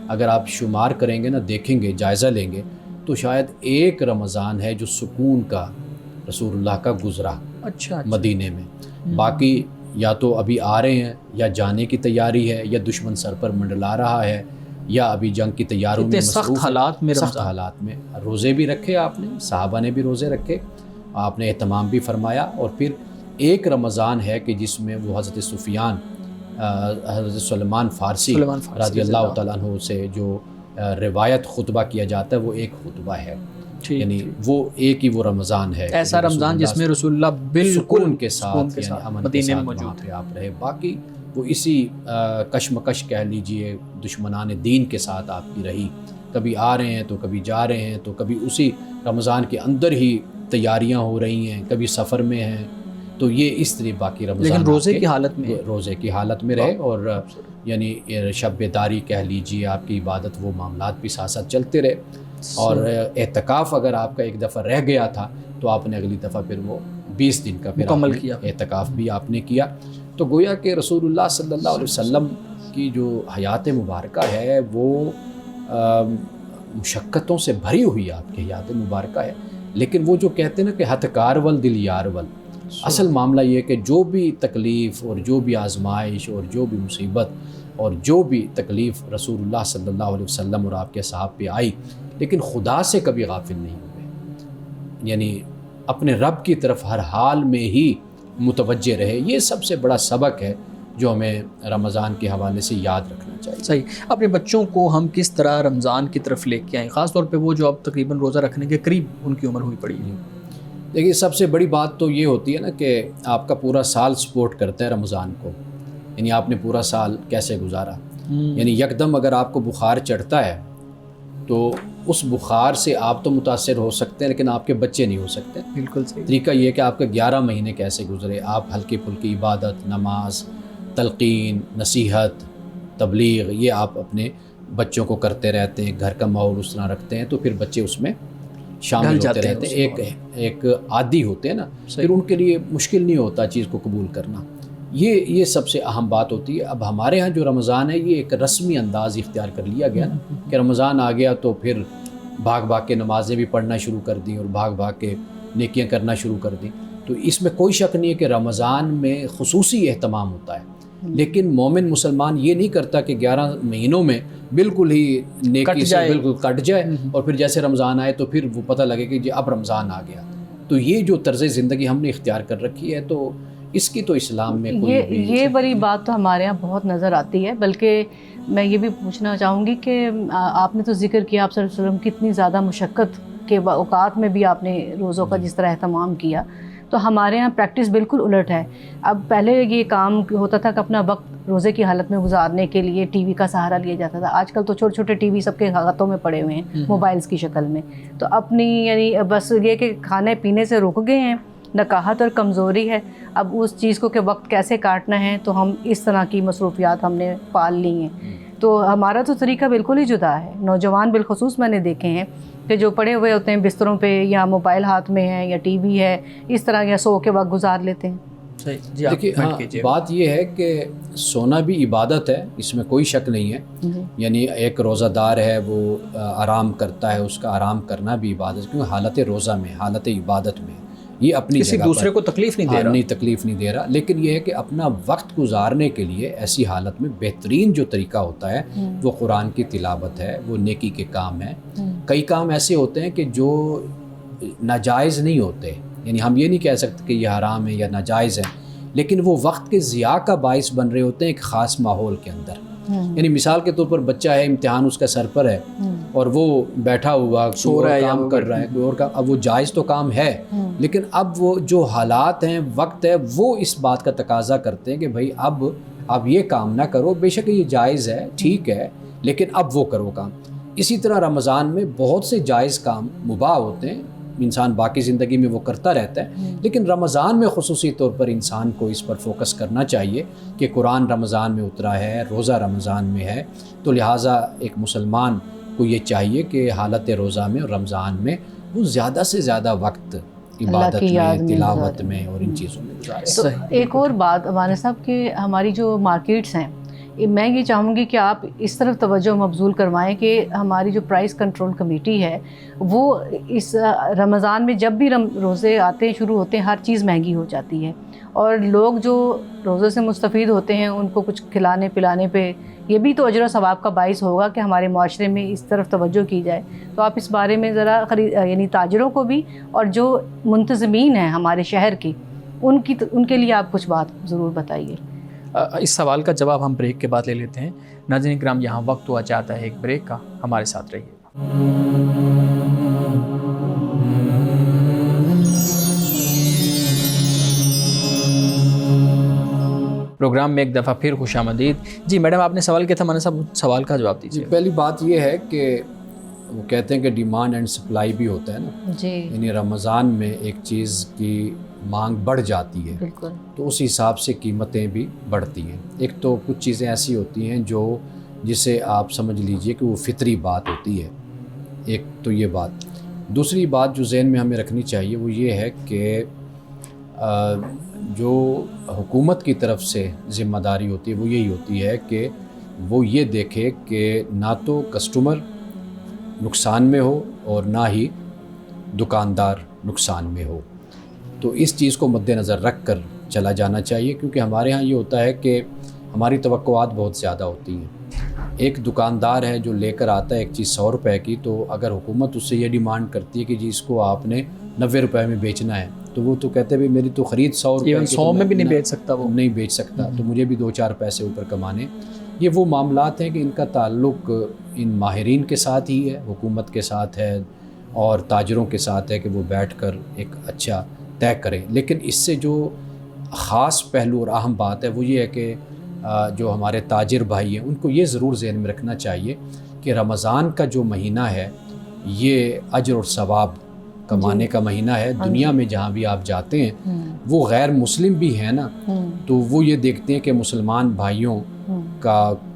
اگر آپ شمار کریں گے نا، دیکھیں گے، جائزہ لیں گے، تو شاید ایک رمضان ہے جو سکون کا رسول اللہ کا گزرا مدینے میں. باقی یا تو ابھی آ رہے ہیں، یا جانے کی تیاری ہے، یا دشمن سر پر منڈلا رہا ہے، یا ابھی جنگ کی تیاریوں میں سخت حالات میں روزے بھی رکھے آپ نے، صحابہ نے بھی روزے رکھے، آپ نے اہتمام بھی فرمایا. اور پھر ایک رمضان ہے کہ جس میں وہ حضرت سفیان، حضرت سلمان فارسی رضی اللہ تعالیٰ عنہ سے جو روایت خطبہ کیا جاتا ہے، وہ ایک خطبہ ہے. یعنی وہ ایک ہی وہ رمضان ہے، ایسا رمضان جس میں رسول اللہ بالکل کے ساتھ یعنی امن کے ساتھ وہاں پہ آپ رہے. باقی وہ اسی کشمکش کہہ لیجئے دشمنان دین کے ساتھ آپ کی رہی. کبھی آ رہے ہیں تو کبھی جا رہے ہیں، تو کبھی اسی رمضان کے اندر ہی تیاریاں ہو رہی ہیں، کبھی سفر میں ہیں. تو یہ اس طرح باقی رمضان لیکن روزے کی حالت میں رہے، اور یعنی شب بیداری کہہ لیجئے، آپ کی عبادت، وہ معاملات بھی ساتھ ساتھ چلتے رہے. اور اعتکاف اگر آپ کا ایک دفعہ رہ گیا تھا تو آپ نے اگلی دفعہ پھر وہ 20 دن کا مکمل کیا، اعتکاف بھی آپ نے کیا. تو گویا کہ رسول اللہ صلی اللہ علیہ وسلم کی جو حیات مبارکہ ہے وہ مشقتوں سے بھری ہوئی آپ کی حیات مبارکہ ہے. لیکن وہ جو کہتے ہیں نا کہ ہتکار ول دل یار ول، اصل معاملہ یہ کہ جو بھی تکلیف اور جو بھی آزمائش اور جو بھی مصیبت اور جو بھی تکلیف رسول اللہ صلی اللہ علیہ وسلم اور آپ کے صحابہ پہ آئی، لیکن خدا سے کبھی غافل نہیں ہوئے، یعنی اپنے رب کی طرف ہر حال میں ہی متوجہ رہے. یہ سب سے بڑا سبق ہے جو ہمیں رمضان کے حوالے سے یاد رکھنا چاہیے. صحیح. اپنے بچوں کو ہم کس طرح رمضان کی طرف لے کے آئیں، خاص طور پہ وہ جو اب تقریباً روزہ رکھنے کے قریب ان کی عمر ہوئی پڑی ہے؟ دیکھیے، سب سے بڑی بات تو یہ ہوتی ہے نا کہ آپ کا پورا سال سپورٹ کرتا ہے رمضان کو، یعنی آپ نے پورا سال کیسے گزارا. یعنی یکدم اگر آپ کو بخار چڑھتا ہے تو اس بخار سے آپ تو متاثر ہو سکتے ہیں، لیکن آپ کے بچے نہیں ہو سکتے. بالکل صحیح. طریقہ یہ کہ آپ کے 11 مہینے کیسے گزرے، آپ ہلکی پھلکی عبادت، نماز، تلقین، نصیحت، تبلیغ، یہ آپ اپنے بچوں کو کرتے رہتے ہیں، گھر کا ماحول اس طرح رکھتے ہیں، تو پھر بچے اس میں شامل ہوتے رہتے ہیں، ایک عادی ہوتے ہیں نا، پھر ان کے لیے مشکل نہیں ہوتا چیز کو قبول کرنا. یہ سب سے اہم بات ہوتی ہے. اب ہمارے ہاں جو رمضان ہے یہ ایک رسمی انداز اختیار کر لیا گیا نا کہ رمضان آ گیا تو پھر بھاگ بھاگ کے نمازیں بھی پڑھنا شروع کر دیں اور بھاگ بھاگ کے نیکیاں کرنا شروع کر دیں. تو اس میں کوئی شک نہیں ہے کہ رمضان میں خصوصی اہتمام ہوتا ہے، لیکن مومن مسلمان یہ نہیں کرتا کہ 11 مہینوں میں بالکل ہی نیکی سے بالکل کٹ جائے اور پھر جیسے رمضان آئے تو پھر وہ پتہ لگے کہ جی اب رمضان آ گیا. تو یہ جو طرز زندگی ہم نے اختیار کر رکھی ہے تو اس کی تو اسلام میں کوئی یہ بڑی بات تو ہمارے ہاں بہت نظر آتی ہے. بلکہ میں یہ بھی پوچھنا چاہوں گی کہ آپ نے تو ذکر کیا آپ صلی اللہ علیہ وسلم کتنی زیادہ مشقت کے اوقات میں بھی آپ نے روزوں کا جس طرح اہتمام کیا، تو ہمارے ہاں پریکٹس بالکل الٹ ہے. اب پہلے یہ کام ہوتا تھا کہ اپنا وقت روزے کی حالت میں گزارنے کے لیے ٹی وی کا سہارا لیا جاتا تھا. آج کل تو چھوٹے چھوٹے ٹی وی سب کے ہاتھوں میں پڑے ہوئے ہیں موبائلز کی شکل میں. تو اپنی یعنی بس یہ کہ کھانے پینے سے رک گئے ہیں، نکاہت اور کمزوری ہے. اب اس چیز کو کہ وقت کیسے کاٹنا ہے تو ہم اس طرح کی مصروفیات ہم نے پال لی ہیں. تو ہمارا تو طریقہ بالکل ہی جدا ہے. نوجوان بالخصوص میں نے دیکھے ہیں کہ جو پڑے ہوئے ہوتے ہیں بستروں پہ، یا موبائل ہاتھ میں ہے یا ٹی وی ہے، اس طرح یا سو کے وقت گزار لیتے ہیں. دیکھیے بات یہ ہے کہ سونا بھی عبادت ہے، اس میں کوئی شک نہیں ہے. یعنی ایک روزہ دار ہے وہ آرام کرتا ہے، اس کا آرام کرنا بھی عبادت، کیونکہ حالت روزہ میں، حالت عبادت میں یہ اپنی کسی دوسرے کو تکلیف نہیں دے رہا، نہیں تکلیف نہیں دے رہا. لیکن یہ ہے کہ اپنا وقت گزارنے کے لیے ایسی حالت میں بہترین جو طریقہ ہوتا ہے وہ قرآن کی تلاوت ہے، وہ نیکی کے کام ہیں. کئی کام ایسے ہوتے ہیں کہ جو ناجائز نہیں ہوتے، یعنی ہم یہ نہیں کہہ سکتے کہ یہ حرام ہے یا ناجائز ہے، لیکن وہ وقت کے ضیاع کا باعث بن رہے ہوتے ہیں ایک خاص ماحول کے اندر. یعنی مثال کے طور پر بچہ ہے، امتحان اس کا سر پر ہے اور وہ بیٹھا ہوا سو رہا ہے، کام کر رہا ہے کوئی اور کام، اب وہ جائز تو کام ہے، لیکن اب وہ جو حالات ہیں، وقت ہے، وہ اس بات کا تقاضا کرتے ہیں کہ بھائی اب یہ کام نہ کرو. بے شک یہ جائز ہے، ٹھیک ہے، لیکن اب وہ کرو کام. اسی طرح رمضان میں بہت سے جائز کام مباح ہوتے ہیں، انسان باقی زندگی میں وہ کرتا رہتا ہے، لیکن رمضان میں خصوصی طور پر انسان کو اس پر فوکس کرنا چاہیے کہ قرآن رمضان میں اترا ہے، روزہ رمضان میں ہے، تو لہٰذا ایک مسلمان کو یہ چاہیے کہ حالت روزہ میں اور رمضان میں وہ زیادہ سے زیادہ وقت عبادت میں، تلاوت میں اور ان چیزوں میں گزارے۔ تو ایک اور بات عوانہ صاحب کہ ہماری جو مارکیٹس ہیں، میں یہ چاہوں گی کہ آپ اس طرف توجہ مبذول کروائیں کہ ہماری جو پرائس کنٹرول کمیٹی ہے وہ اس رمضان میں جب بھی روزے آتے ہیں، شروع ہوتے ہیں، ہر چیز مہنگی ہو جاتی ہے، اور لوگ جو روزے سے مستفید ہوتے ہیں ان کو کچھ کھلانے پلانے پہ یہ بھی تو اجر و ثواب کا باعث ہوگا کہ ہمارے معاشرے میں اس طرف توجہ کی جائے۔ تو آپ اس بارے میں ذرا یعنی تاجروں کو بھی اور جو منتظمین ہیں ہمارے شہر کی ان کے لیے آپ کچھ بات ضرور بتائیے۔ اس سوال کا جواب ہم بریک کے بعد لے لیتے ہیں۔ ناظرین کرام، یہاں وقت ہوا چاہتا ہے ایک بریک کا، ہمارے ساتھ رہیے۔ پروگرام میں ایک دفعہ پھر خوش آمدید۔ جی میڈم، آپ نے سوال کیا تھا، مولانا صاحب سوال کا جواب دیجیے۔ پہلی بات یہ ہے کہ وہ کہتے ہیں کہ ڈیمانڈ اینڈ سپلائی بھی ہوتا ہے نا جی، یعنی رمضان میں ایک چیز کی مانگ بڑھ جاتی ہے بالکل، تو اس حساب سے قیمتیں بھی بڑھتی ہیں۔ ایک تو کچھ چیزیں ایسی ہوتی ہیں جو جسے آپ سمجھ لیجئے کہ وہ فطری بات ہوتی ہے، ایک تو یہ بات۔ دوسری بات جو ذہن میں ہمیں رکھنی چاہیے وہ یہ ہے کہ جو حکومت کی طرف سے ذمہ داری ہوتی ہے وہ یہی ہوتی ہے کہ وہ یہ دیکھے کہ نہ تو کسٹمر نقصان میں ہو اور نہ ہی دکاندار نقصان میں ہو، تو اس چیز کو مد نظر رکھ کر چلا جانا چاہیے، کیونکہ ہمارے ہاں یہ ہوتا ہے کہ ہماری توقعات بہت زیادہ ہوتی ہیں۔ ایک دکاندار ہے جو لے کر آتا ہے ایک چیز 100 روپے کی، تو اگر حکومت اس سے یہ ڈیمانڈ کرتی ہے کہ جی اس کو آپ نے 90 روپے میں بیچنا ہے، تو وہ تو کہتے ہیں میری تو خرید 100 روپے کی، 100 میں بھی نہیں بیچ سکتا، وہ نہیں بیچ سکتا، تو مجھے بھی 2-4 پیسے اوپر کمانے۔ یہ وہ معاملات ہیں کہ ان کا تعلق ان ماہرین کے ساتھ ہی ہے، حکومت کے ساتھ ہے اور تاجروں کے ساتھ ہے کہ وہ بیٹھ کر ایک اچھا طے کریں۔ لیکن اس سے جو خاص پہلو اور اہم بات ہے وہ یہ ہے کہ جو ہمارے تاجر بھائی ہیں ان کو یہ ضرور ذہن میں رکھنا چاہیے کہ رمضان کا جو مہینہ ہے یہ اجر اور ثواب کمانے کا مہینہ ہے۔ دنیا میں جہاں بھی آپ جاتے ہیں وہ غیر مسلم بھی ہیں نا، تو وہ یہ دیکھتے ہیں کہ مسلمان بھائیوں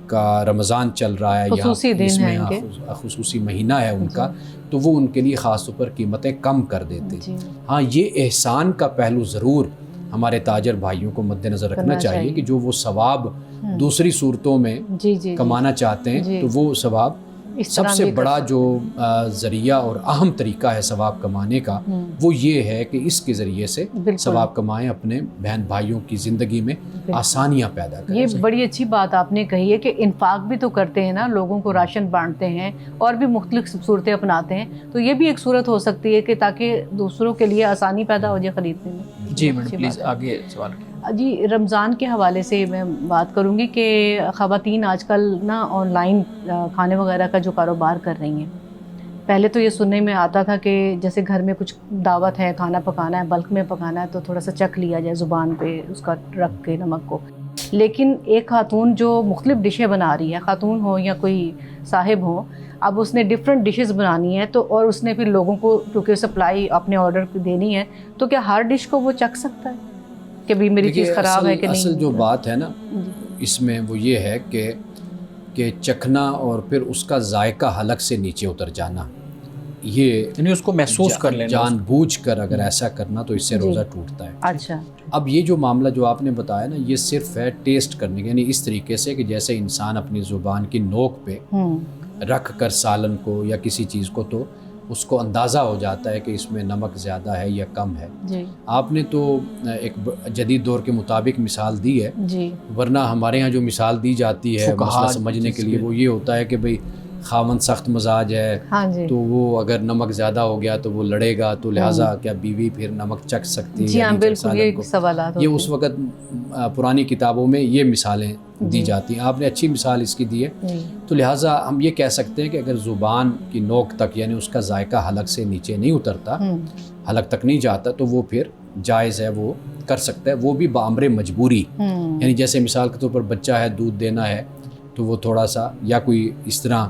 کا رمضان چل رہا ہے، خصوصی دن ہے، خصوصی مہینہ ہے ان کا، تو وہ ان کے لیے خاص طور پر قیمتیں کم کر دیتے ہیں۔ ہاں، یہ احسان کا پہلو ضرور ہمارے تاجر بھائیوں کو مد نظر رکھنا چاہیے کہ جو وہ ثواب دوسری صورتوں میں کمانا چاہتے ہیں تو وہ ثواب سب سے بڑا جو ذریعہ اور اہم طریقہ ہے ثواب کمانے کا وہ یہ ہے کہ اس کے ذریعے سے ثواب کمائیں، اپنے بہن بھائیوں کی زندگی میں آسانیاں پیدا کریں۔ یہ بڑی اچھی بات آپ نے کہی ہے کہ انفاق بھی تو کرتے ہیں نا، لوگوں کو راشن بانٹتے ہیں اور بھی مختلف صورتیں اپناتے ہیں، تو یہ بھی ایک صورت ہو سکتی ہے کہ تاکہ دوسروں کے لیے آسانی پیدا ہو جائے خریدنے میں۔ جی میڈم پلیز آگے سوال کیجیے۔ جی، رمضان کے حوالے سے میں بات کروں گی کہ خواتین آج کل نا آن لائن کھانے وغیرہ کا جو کاروبار کر رہی ہیں۔ پہلے تو یہ سننے میں آتا تھا کہ جیسے گھر میں کچھ دعوت ہے، کھانا پکانا ہے، بلک میں پکانا ہے، تو تھوڑا سا چکھ لیا جائے زبان پہ اس کا رکھ کے نمک کو، لیکن ایک خاتون جو مختلف ڈشیں بنا رہی ہے، خاتون ہو یا کوئی صاحب ہو، اب اس نے ڈفرینٹ ڈشز بنانی ہے، تو اور اس نے پھر لوگوں کو کیونکہ سپلائی اپنے آرڈر کی دینی ہے، تو کیا ہر ڈش کو وہ چکھ سکتا ہے کہ بھی میری چیز خراب ہے کہ نہیں؟ اصل جو بات ہے نا اس میں وہ یہ ہے کہ چکھنا اور پھر اس کا ذائقہ حلق سے نیچے اتر جانا، یہ یعنی اس کو محسوس کر لینا، جان بوجھ کر اگر ایسا کرنا تو اس سے روزہ ٹوٹتا ہے۔ اچھا، اب یہ جو معاملہ جو آپ نے بتایا نا یہ صرف ہے ٹیسٹ کرنے کا، یعنی اس طریقے سے کہ جیسے انسان اپنی زبان کی نوک پہ رکھ کر سالن کو یا کسی چیز کو تو اس کو اندازہ ہو جاتا ہے کہ اس میں نمک زیادہ ہے یا کم ہے۔ آپ نے تو ایک جدید دور کے مطابق مثال دی ہے، ورنہ ہمارے ہاں جو مثال دی جاتی ہے مسئلہ سمجھنے کے لیے وہ یہ ہوتا ہے کہ بھئی خاوند سخت مزاج ہے تو وہ اگر نمک زیادہ ہو گیا تو وہ لڑے گا، تو لہٰذا کیا بیوی پھر نمک چکھ سکتی ہے؟ بالکل، یہ سوالات یہ اس وقت پرانی کتابوں میں یہ مثالیں دی جاتی ہیں۔ آپ نے اچھی مثال اس کی دی ہے، تو لہٰذا ہم یہ کہہ سکتے ہیں کہ اگر زبان کی نوک تک یعنی اس کا ذائقہ حلق سے نیچے نہیں اترتا، حلق تک نہیں جاتا، تو وہ پھر جائز ہے، وہ کر سکتا ہے، وہ بھی بامر مجبوری، یعنی جیسے مثال کے طور پر بچہ ہے، دودھ دینا ہے تو وہ تھوڑا سا یا کوئی اس طرح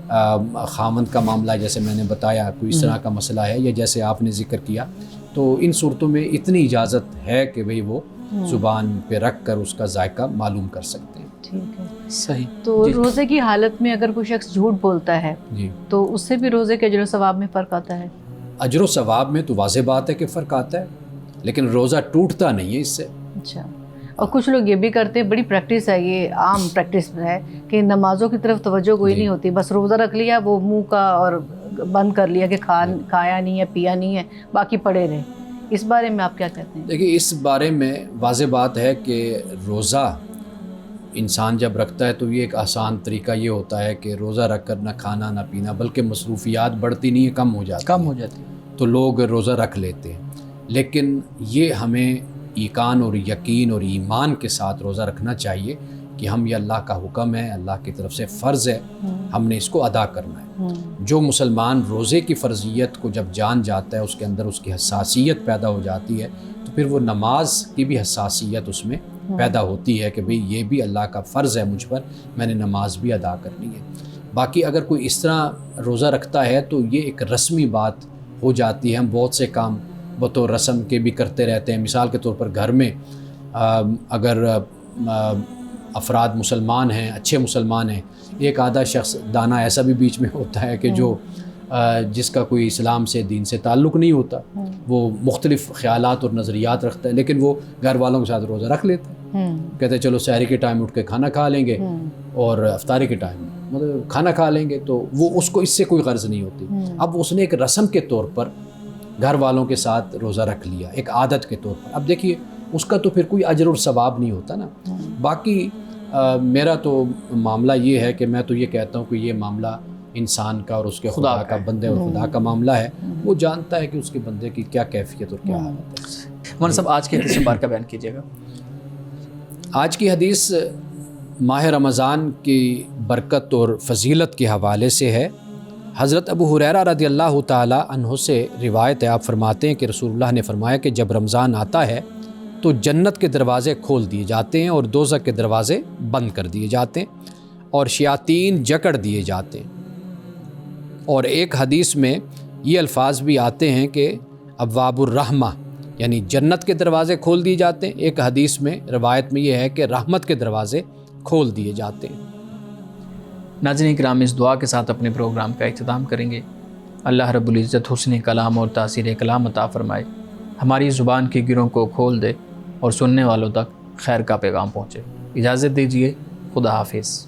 خامند کا معاملہ ہے جیسے میں نے بتایا، کوئی اس طرح کا مسئلہ ہے، یا جیسے آپ نے ذکر کیا، تو ان صورتوں میں اتنی اجازت ہے کہ بھئی وہ زبان پہ رکھ کر اس کا ذائقہ معلوم کر سکتے ہیں۔ ٹھیک ہے، صحیح۔ تو روزے کی حالت میں اگر کوئی شخص جھوٹ بولتا ہے جی، تو اس سے بھی روزے کے اجر و ثواب میں فرق آتا ہے؟ اجر و ثواب میں تو واضح بات ہے کہ فرق آتا ہے، لیکن روزہ ٹوٹتا نہیں ہے اس سے۔ اچھا، اور کچھ لوگ یہ بھی کرتے ہیں، بڑی پریکٹس ہے، یہ عام پریکٹس ہے کہ نمازوں کی طرف توجہ کوئی نہیں ہوتی، بس روزہ رکھ لیا، وہ منہ کا اور بند کر لیا کہ کھایا نہیں ہے، پیا نہیں ہے، باقی پڑے رہے۔ اس بارے میں آپ کیا کہتے ہیں؟ دیکھیے، اس بارے میں واضح بات ہے کہ روزہ انسان جب رکھتا ہے تو یہ ایک آسان طریقہ یہ ہوتا ہے کہ روزہ رکھ کر نہ کھانا نہ پینا، بلکہ مصروفیات بڑھتی نہیں ہے، کم ہو جاتی ہے، تو لوگ روزہ رکھ لیتے ہیں۔ لیکن یہ ہمیں ایقان اور یقین اور ایمان کے ساتھ روزہ رکھنا چاہیے کہ ہم، یہ اللہ کا حکم ہے، اللہ کی طرف سے فرض ہے، ہم نے اس کو ادا کرنا ہے۔ جو مسلمان روزے کی فرضیت کو جب جان جاتا ہے، اس کے اندر اس کی حساسیت پیدا ہو جاتی ہے، تو پھر وہ نماز کی بھی حساسیت اس میں پیدا ہوتی ہے کہ بھئی یہ بھی اللہ کا فرض ہے مجھ پر، میں نے نماز بھی ادا کرنی ہے۔ باقی اگر کوئی اس طرح روزہ رکھتا ہے تو یہ ایک رسمی بات ہو جاتی ہے، ہم بہت سے کام بطور رسم کے بھی کرتے رہتے ہیں۔ مثال کے طور پر گھر میں اگر افراد مسلمان ہیں، اچھے مسلمان ہیں، ایک آدھا شخص دانا ایسا بھی بیچ میں ہوتا ہے کہ جو جس کا کوئی اسلام سے، دین سے تعلق نہیں ہوتا، وہ مختلف خیالات اور نظریات رکھتا ہے، لیکن وہ گھر والوں کے ساتھ روزہ رکھ لیتا ہے، کہتے ہیں چلو سحری کے ٹائم اٹھ کے کھانا کھا لیں گے اور افطاری کے ٹائم مطلب کھانا کھا لیں گے، تو وہ اس کو اس سے کوئی غرض نہیں ہوتی۔ اب اس نے ایک رسم کے طور پر گھر والوں کے ساتھ روزہ رکھ لیا، ایک عادت کے طور پر۔ اب دیکھیے، اس کا تو پھر کوئی اجر اور ثواب نہیں ہوتا نا۔ باقی میرا تو معاملہ یہ ہے کہ میں تو یہ کہتا ہوں کہ یہ معاملہ انسان کا اور اس کے خدا کا، بندے اور خدا کا معاملہ ہے، وہ جانتا ہے کہ اس کے بندے کی کیا کیفیت اور کیا حالت ہے۔ مولانا صاحب، آج کی حدیث مبارکہ بیان کیجیے گا۔ آج کی حدیث ماہ رمضان کی برکت اور فضیلت کے حوالے سے ہے۔ حضرت ابو ہریرہ رضی اللہ تعالی عنہ سے روایت ہے، آپ فرماتے ہیں کہ رسول اللہ نے فرمایا کہ جب رمضان آتا ہے تو جنت کے دروازے کھول دیے جاتے ہیں اور دوزخ کے دروازے بند کر دیے جاتے ہیں اور شیاطین جکڑ دیے جاتے ہیں۔ اور ایک حدیث میں یہ الفاظ بھی آتے ہیں کہ ابواب الرحمہ، یعنی جنت کے دروازے کھول دیے جاتے ہیں۔ ایک حدیث میں، روایت میں یہ ہے کہ رحمت کے دروازے کھول دیے جاتے ہیں۔ ناظرین کرام، اس دعا کے ساتھ اپنے پروگرام کا اختتام کریں گے۔ اللہ رب العزت حسن کلام اور تاثیر کلام عطا فرمائے، ہماری زبان کی گروں کو کھول دے اور سننے والوں تک خیر کا پیغام پہنچے۔ اجازت دیجیے، خدا حافظ۔